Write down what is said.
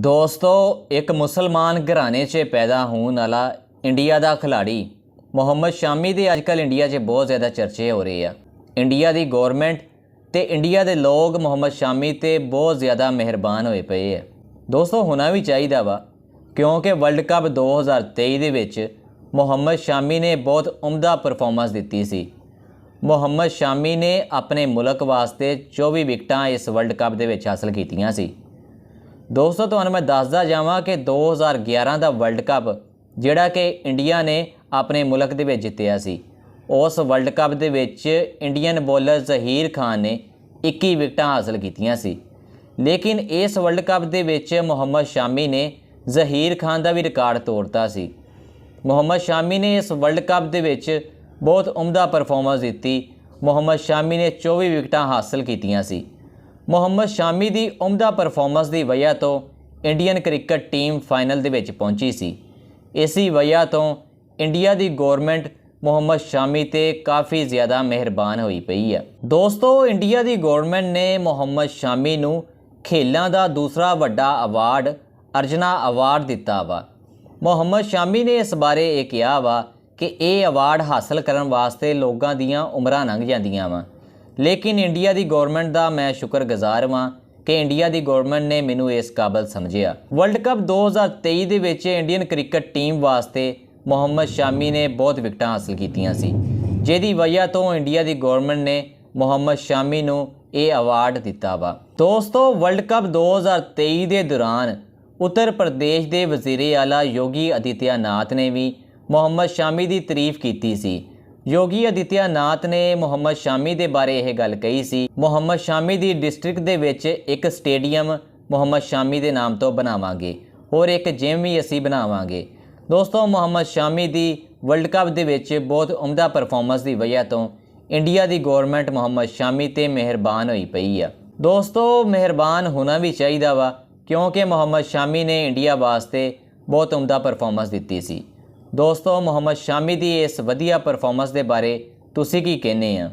दोस्तों, एक मुसलमान घराने 'ਚ पैदा होने वाला इंडिया का खिलाड़ी मुहम्मद शामी के अजकल इंडिया 'ਚ बहुत ज़्यादा चर्चे हो रहे हैं। इंडिया की गौरमेंट तो इंडिया के लोग मुहम्मद शामी ते बहुत ज़्यादा मेहरबान होए पे है। दोस्तों, होना भी चाहिए वा, क्योंकि वर्ल्ड कप 2023 दे विच मुहम्मद शामी ने बहुत उम्दा परफॉर्मेंस दी सी। मुहम्मद शामी ने अपने मुल्क वास्ते 24 विकटां इस वर्ल्ड कप दे विच हासिल कीतियां सी। दोस्तों, तो मैं दसदा जावां कि 2011 का वर्ल्ड कप जिहड़ा कि इंडिया ने अपने मुल्क दे विच जित्तिया सी, उस वर्ल्ड कप दे विच इंडियन बॉलर जहीर खान ने 21 विकटां हासिल कीतियां सी। लेकिन इस वर्ल्ड कप दे विच मुहम्मद शामी ने जहीर खान का भी रिकॉर्ड तोड़ता सी। मुहम्मद शामी ने इस वर्ल्ड कप दे विच बहुत उम्दा परफॉर्मेंस दी। मुहम्मद शामी ने 24 विकटां हासिल कीतियां सी। मुहम्मद शामी की उम्दा परफॉर्मेंस की वजह तो इंडियन क्रिकेट टीम फाइनल दे विच पहुंची सी। इसी वजह तो इंडिया की गौरमेंट मुहम्मद शामी ते काफ़ी ज़्यादा मेहरबान हुई पई है। दोस्तों, इंडिया की गौरमेंट ने मुहम्मद शामी नूं खेलों का दूसरा वड्डा अवार्ड अर्जना अवार्ड दिता वा। मुहम्मद शामी ने इस बारे ये कहा वा कि यह अवार्ड हासिल करने वास्ते लोगों दीयां उम्रां लंघ जांदियां वा, लेकिन इंडिया की गौरमेंट का मैं शुक्रगुजार हाँ कि इंडिया की गौरमेंट ने मैनू इस काबिल समझिया। वर्ल्ड कप 2023 दे विच इंडियन क्रिकेट टीम वास्ते मुहम्मद शामी ने बहुत विकटां हासिल कीतियां सी, जिहदी वजह तो इंडिया की गौरमेंट ने मुहम्मद शामी नूं यह अवार्ड दिता वा। दोस्तों, वर्ल्ड कप 2023 के दौरान उत्तर प्रदेश के वज़ीर आला योगी आदित्यनाथ ने भी मुहम्मद शामी की तारीफ की सी। योगी आदित्यनाथ ने मुहम्मद शामी के बारे यह गल कही सी, मुहम्मद शामी की डिस्ट्रिक्ट दे विच एक स्टेडियम मुहम्मद शामी के नाम तो बनावांगे और एक जिम भी असी बनावांगे। दोस्तों, मुहम्मद शामी की वर्ल्ड कप दे विच बहुत उम्दा परफॉर्मेंस की वजह तो इंडिया की गौरमेंट मुहम्मद शामी ते मेहरबान हुई पई है। दोस्तों, मेहरबान होना भी चाहिए वा, क्योंकि मुहम्मद शामी ने इंडिया वास्ते बहुत उम्दा परफॉर्मेंस दी सी। दोस्तों, मुहम्मद शामी की इस वधिया परफॉर्मेंस के बारे तुसी की कहने हैं?